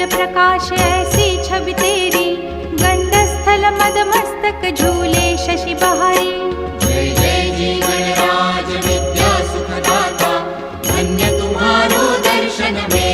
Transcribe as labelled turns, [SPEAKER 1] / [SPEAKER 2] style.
[SPEAKER 1] प्रकाश ऐसी छवि तेरी, गंडस्थल मद मस्तक झूले शशि बहारी।
[SPEAKER 2] जय जय जी गणराज विद्या सुखदाता, धन्य तुम्हारो दर्शन में